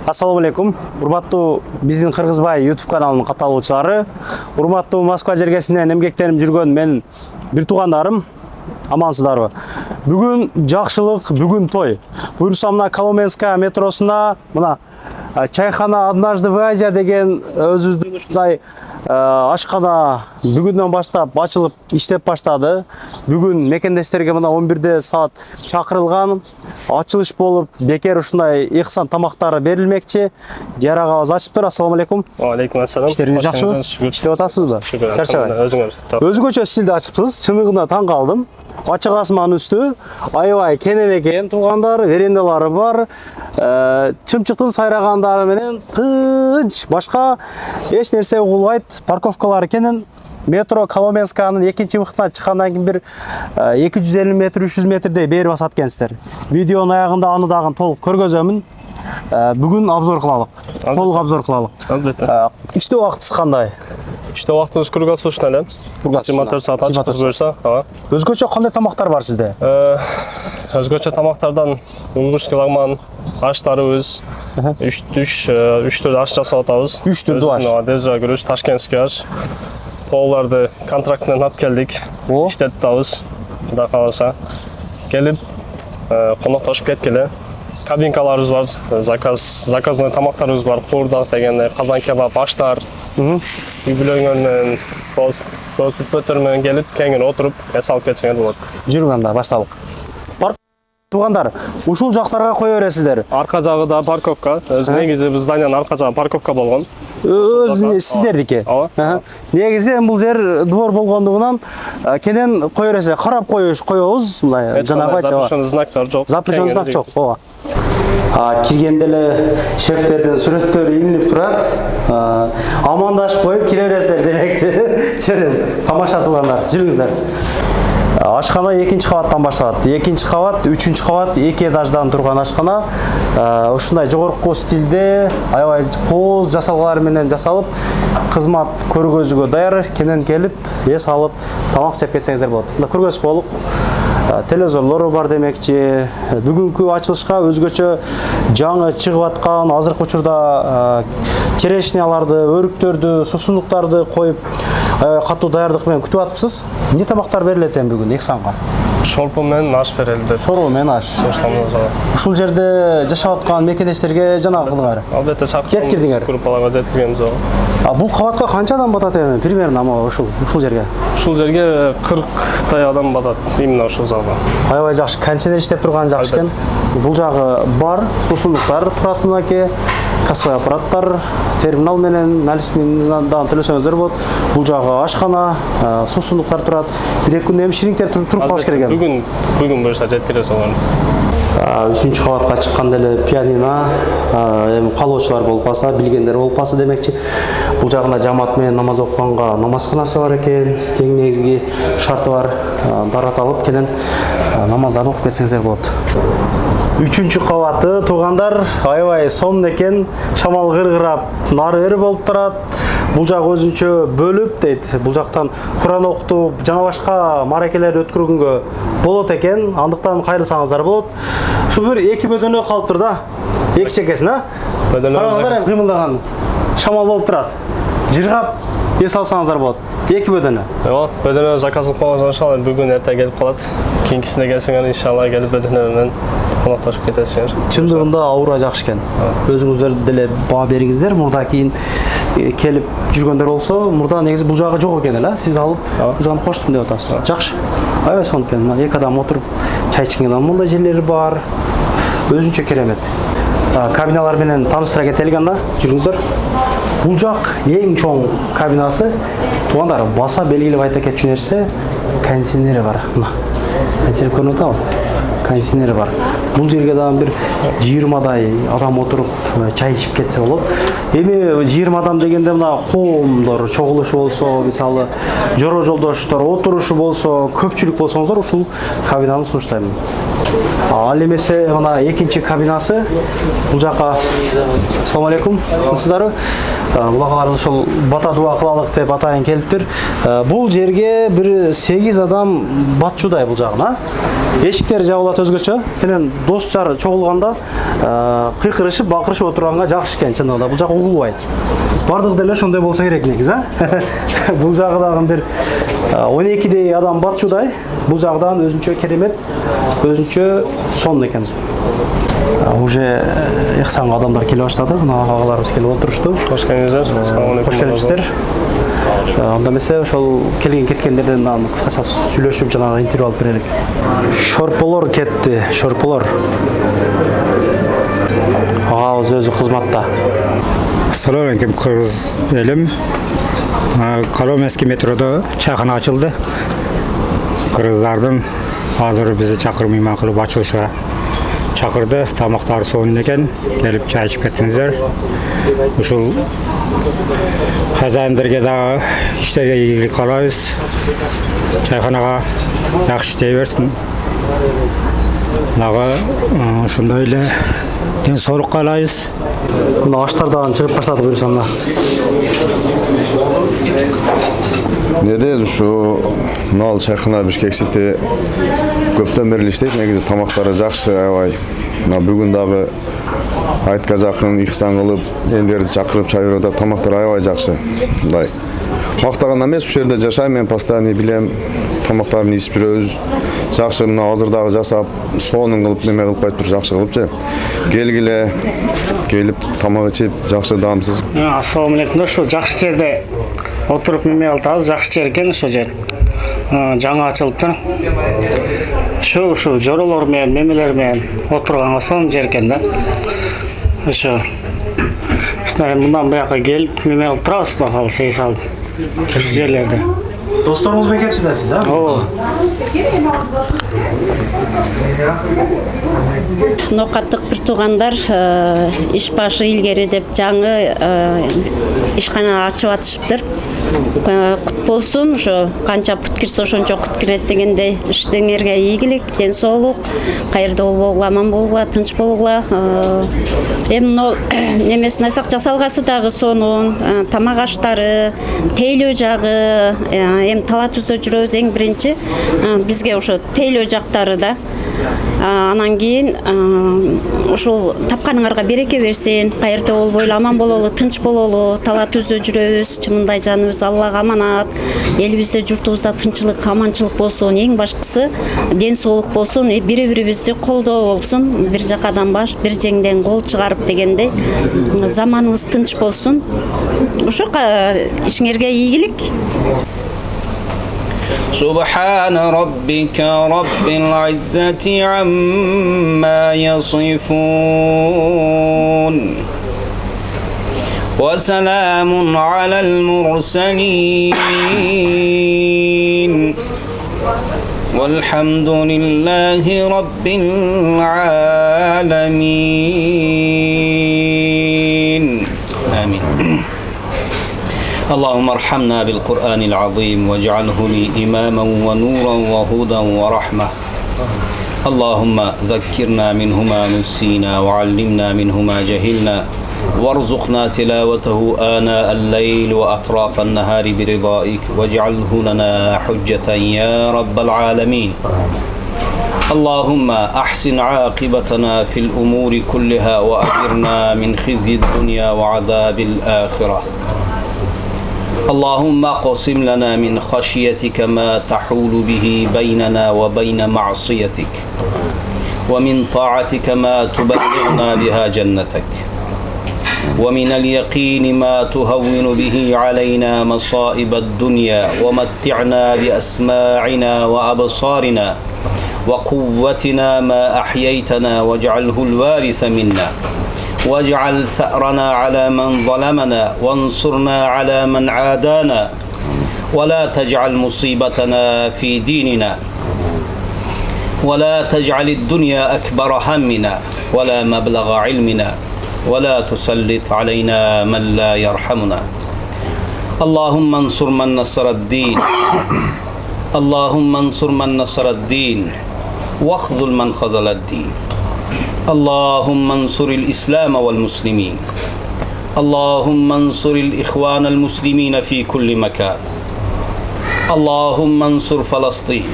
Ассаламу алейкум. Урматтуу биздин Кыргызбай YouTube каналынын катталуучулары, урматтуу Москва жергесинен эмгектенип жүргөн мен бир туугандарым, амансыздарбы? Бүгүн жакшылык, бүгүн той. Буюрса мына Коломенская метросуна мына чайхана «Однажды в Азии» деген өзүбүздүн ушундай ашкана бүгүндөн баштап ачылып иштеп баштады. Бүгүн мекендештерге мына 11 саат чакырылган. Ачылыш болуп, бекер ушундай ихсан тамактары берилмекчи. Дияр агабыз ачыптыр. Ассаламу алейкум. Алейкум ассалам. Иштериңиз жакшыбы? Иштеп атасызбы? Чарчабай. Өзүңөр. Өзгөчө стилде ачыпсыз. Чыныгына таң калдым. Ачык асман үстү, аябай кенен экен, туугандар, верендалары бар. Чымчыктын сайрагандары менен тынч, башка эч нерсе угулбайт. Парковкалары кенен. Метро Коломенскаянын экинчи мыктына чыккандан кийин бир 250 метр, 300 метрдей бери басат экенсиздер. Видеонун аягында аны дагы толук көргөзөмүн. Бүгүн обзор кылалык. Толук обзор кылалык. Албетте. Иштөө убактысы кандай? Иштөө убактыбыз круглосуточный эле. 24 саат ачык буюрса. Өзгөчө кандай тамактар бар сизде? Өзгөчө тамактардан унгурский лагман, аштарыбыз, 3 түрдүү аш жасап атабыз. 3 түрдүү аш. Деза күрүч, ташкентский аш. Полларды контракт менен алып келдик. Иштетип атабыз. Кудай кааласа. Келип, коноктошуп кеткиле. Кабинкаларыбыз бар, заказной тамактарыбыз бар, куурдак дегендей, казан кебап, аштар. Үй бүлөңөр менен, көзүтпөтөр менен келип, кеңири отуруп, эс алып кетсеңер болот. Жүрүң анда башталык. Туугандар, ушул жактарга кое бересиздер. Арка жагы да парковка. Негизи биз зданиянын арка жагы парковка болгон. Сиздердики. Негизи бул жер двор болгондугунан кенен кое бересиздер. Карап коебуз, мындай жанагы запрещенный знактар жок. Запрещенный знак жок. Ооба. Киргенде эле шефтердин сүрөттөрү илинип турат. Амандашып коюп кире бересиздер демекчи. Чырыз. Тамаша туугандар, жүрүңүздөр. Ашкана 2-нчи кабаттан башталат. 2-нчи кабат, 3-нчү кабат, 2 этаждан турган ашкана. Ушундай жогорку стилде, аябай поз жасалгалар менен жасалып, кызмат көргөзүүгө даяр. Кенен келип, эс алып, тамак жеп кетсеңиздер болот. Мында көргөзүп болук. Телевизорлору бар демекчи. Бүгүнкү ачылышка өзгөчө жаңы чыгып аткан азыркы учурда черешняларды, өрүктөрдү, сусундуктарды коюп, катуу даярдык менен күтүп атыпсыз. Эмне тамактар берилет бүгүн ихсанга? Шорпу менен аш берилди. Шорпу менен аш. Ушул жерде жашап аткан мекендештерге жана кылдыңар. Албетте жеткирдиңер. Группаларга жеткиргенбиз. Бул кабатка канча адам батат эми? Примерно ушул жерге. Ушул жерге 40 адам батат именно ушул залга. Аябай жакшы, кондиционер иштеп турган жакшы экен. Бул жагы бар, сусундуктар турат мынакей, кассовый аппараттар, терминал менен наличныйдан төлөсөңүздөр болот. Бул жагы ашкана, сусундуктар турат. Бир күн эми шириңтер туруп калыш керек эми. Бүгүн буюрса жеткиресиз аны. 3-нчү кабатка чыкканда эле пианино, эми калоочулар болуп калса, билгендер болуп калса демекчи. Бул жагында жамаат менен намаз окуганга намазканасы бар экен. Эң негизги шарты бар. Дарат алып кенен намаздарды окуп кетсеңиздер болот. 3-нчү кабаты туугандар аябай сонун экен. Шамал кыргырап, нары бери болуп турат. Бул жак өзүнчө бөлүп дейт. Бул жактан Куран окутуп, жана башка маракелерди өткөргөнгө болот экен. Андыктан кайрылсаңыздар болот. Ушул бир 2 бөдөнө калыптыр да. Эки чекесин, Караңыздар эми кыймылдаган. Шамал болуп турат. Жыргап эс алсаңыздар болот. 2 бөдөнө. Бөдөнө заказын койгонсоң иншалла бүгүн эртең келип калат. Кийинкисине келсеңер иншалла келип бөдөнө менен коноктошуп кетесиңер. Чындыгында аура жакшы экен. Өзүңүздөр деле баа бериңиздер. Мурда кийин келип жүргөндөр болсо, мурда негизи бул жагы жок экен эле. Сиз алып, бул жагын коштум деп атасыз. Жакшы. Аябай сонун экен. 2 адам отуруп чай ичкен мындай жерлери бар. Өзүнчө керемет. Кабиналар менен тааныштыра кетелик анда. Жүрүңүздөр. Бул жак эң чоң кабинасы. Туугандар, баса белгилеп айта кетчү нерсе, кондиционери бар. Мына. Кондиционер көрүнүп атабы? Кондиционери бар. Бул жерге дагы бир 20дай адам отуруп чай ичип кетсе болот. Эми 20 адам дегенде мына коомдор чогулушу болсо, мисалы, жора жолдоштор отурушу болсо, көпчүлүк болсоңуздар ушул кабинаны сунуштайм. Ал эмесе мына экинчи кабинасы. Бул жака. Ассаламу алейкум. Сиздерби? Бул агаларыбыз ошол бата дуа кылалык деп атайын келиптир. Бул жерге бир 8 адам батчудай бул жагына. Эшиктер жабылат өзгөчө. Менен дос жар чогулганда кыйкырышып, бакырышып отурганга жакшы экен чындыгында. Бул жак угулбайт. Бардык деле ошондой болсо керек негизи, Бул жагы дагы бир 12дей адам батчудай. Бул жагдан өзүнчө керемет, өзүнчө сон экен. Уже ыхсанга адамдар келе баштады. Мына агаларыбыз келип отурушту. Хош келиңиздер. Ассаламу алейкум. Хош келипсиздер. Анда эмесе ошол келген кеткендерден кыскача сүйлөшүп жанагы интервью алып берелик. Шорполор кетти, шорполор. Агабыз өзү кызматта. Assalamu alaikum kız elim. Kolomeyski metroda çayxana açıldı. Kırgızlardan hazır bizi çakırmayman kılıp açılışa çakırdı. Tamaqtары soğun eken gelip çay içip kettinizer. Uşul hazayindirge dağı işlerge iyilik kalayız. Çayxanaga yaxşı işley versin. Dağı şunda ile den soğuk kalayız. Мына аштардан чыгып баштады буюрса мына. Неде ушу нал чайхана Бишкексите көптөн бери иштейт, негизи тамактары жакшы аябай. Мына бүгүн дагы айтка жакын ихсан кылып, элдерди чакырып чай берип, тамактары аябай жакшы. Мындай. Мактаган эмес, ушул жерде жашайм, мен постоянно билем, тамактарын ичип жүрөбүз. Жакшы мына азырдагы жасап, соонун кылып неме кылып айтып туруп жакшы кылыпчы. Келгиле келип тамак ичип, жакшы даамсыз. Ассаламу алейкум. Ошо жакшы жерде отуруп неме алабыз, жакшы жер экен ошо жер. Жаңа ачылыптыр. Ушу жоролор менен, мемелер менен отурганга сонун жер экен да. Ошо. Мындан буяка келип, неме кылып турабыз, Кудай кааласа, сей салып. Ошо жерлерде. Досторуңуз менен келипсиздер сиз, Ооба. Нокаттык бир туугандар иш башы илгери деп жаңы ишкана ачып атышыптыр. Кут болсун, ошо канча пут кирсе ошончо кут кирет дегендей иштеңерге ийгилик, ден соолук, кайерде болбогула, аман болгула, тынч болгула. Эми немесин айтсак жасалгасы дагы сонун, тамак аштары, тейлөө жагы, эми Тала Түздө жүрөбүз эң биринчи. Бизге ошо тейлөө жактары да. Анан кийин ушул тапканыңарга береке берсин, кайерде болбойлу, аман бололу, тынч бололу. Тала Түздө жүрөбүз, чымындай жаныбыз Аллага аманат. Элибизде, журтубузда тынчылык, аманчылык болсун, эң башкысы ден соолук болсун, бири-бирибизди колдоо болсун. Бир жакадан баш, бир жеңден кол чыгарып дегендей, заманыбыз тынч болсун. Ошо ишиңерге ийгилик. سبحان ربك رب العزة عما يصفون وسلام على المرسلين والحمد لله رب العالمين آمين. اللهم ارحمنا بالقرآن العظيم واجعله لي إماما ونورا وهدى ورحمة. اللهم ذكرنا منه ما نسينا وعلمنا منه ما جهلنا وارزقنا تلاوته آناء الليل وأطراف النهار برضائك واجعله لنا حجة يا رب العالمين. اللهم أحسن عاقبتنا في الأمور كلها وأجرنا من خزي الدنيا وعذاب الآخرة. اللهم اقسم لنا من خشيتك ما تحول به بيننا وبين معصيتك ومن طاعتك ما تبلغنا بها جنتك ومن اليقين ما تهون به علينا مصائب الدنيا ومتعنا بأسماعنا وأبصارنا وقوتنا ما أحييتنا واجعله الوارث منا واجعل ثأرنا على من ظلمنا وانصرنا على من عادانا ولا تجعل مصيبتنا في ديننا ولا تجعل الدنيا أكبر همنا ولا مبلغ علمنا ولا تسلط علينا من لا يرحمنا. اللهم انصر من نصر الدين اللهم انصر من نصر الدين واخذل من خذل الدين اللهم انصر الإسلام والمسلمين اللهم انصر الإخوان المسلمين في كل مكان اللهم انصر فلسطين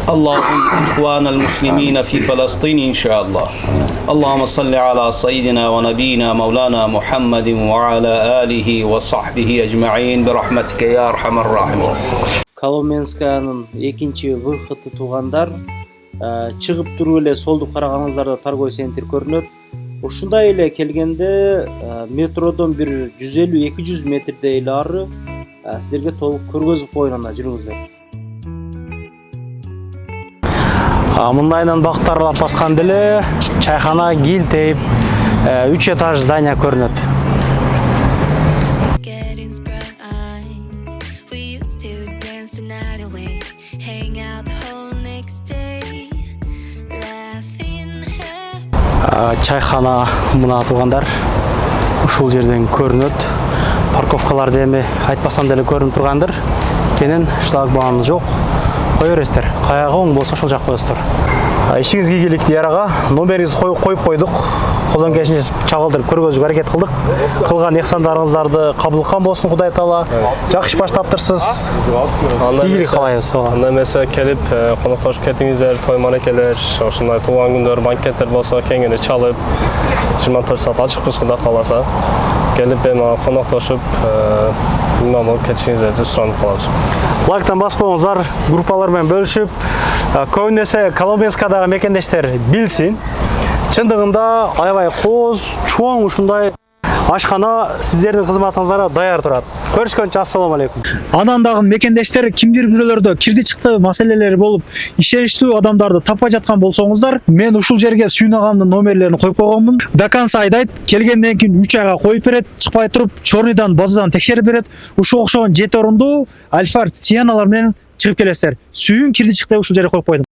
اللهم إخوان المسلمين في فلسطين إن شاء الله اللهم صل على سيدنا ونبينا مولانا محمد وعلى آله وصحبه أجمعين برحمتك يا أرحم الراحمين. Коломенскаянын экинчи выходы туугандар чыгып туруп эле солду караганыңыздарда торговый центр көрүнөт. Ушундай эле келгенде метродон бир 150-200 метрдей эле ары сиздерге толук көргөзүп коеюн, анда жүрүңүздөр. Мындайдан бактарлап баскан деле чайхана кийилтейп 3 этаж здание көрүнөт. Чайхана мына туугандар ушул жерден көрүнөт. Парковкалар эми айтпасам деле көрүнүп тургандыр. Кенен шлагбаум жок. Кое бересиздер. Каяга оң болсо ошол жак коесуздар. Ишиңизге ийгиликти ярага номерибизди коюп койдук. Колдон келишинче чагылдырып көргөзүүгө аракет кылдык. Кылган ыхсандарыңыздарды кабыл кылган болсун Кудай таала. Жакшы баштаптырсыз. Ийгилик каалайбыз. Анда эмесе келип коноктошуп кетиңиздер, той маанекелер, ошондой туулган күндөр, банкеттер болсо кеңири чалып 24 саат ачыкпыз Кудай кааласа. Келип эми коноктошуп имам болуп кетишиңиздерди суранып калабыз. Лайктан баспаңыздар, группалар менен бөлүшүп, көбүнесе Коломенскадагы мекендештер билсин. Чындыгында аябай кооз, чоң ушундай ашкана сиздердин кызматыңыздарга даяр турат. Көрүшкөнчө ассалам алейкум. Анан дагы мекендештер кимдир бирөөлөрдө кирди чыкты маселелери болуп, ишеништүү адамдарды таппай жаткан болсоңуздар, мен ушул жерге Сүйүн агамдын номерлерин коюп койгонмун. До конца айдайт, келгенден кийин 3 айга коюп берет, чыкпай туруп, чорныйдан базадан текшерип берет. Ушул окшогон 7 орундуу Альфард Сиеналар менен чыгып келесиздер. Сүйүн кирди чыкты ушул жерге коюп койдум.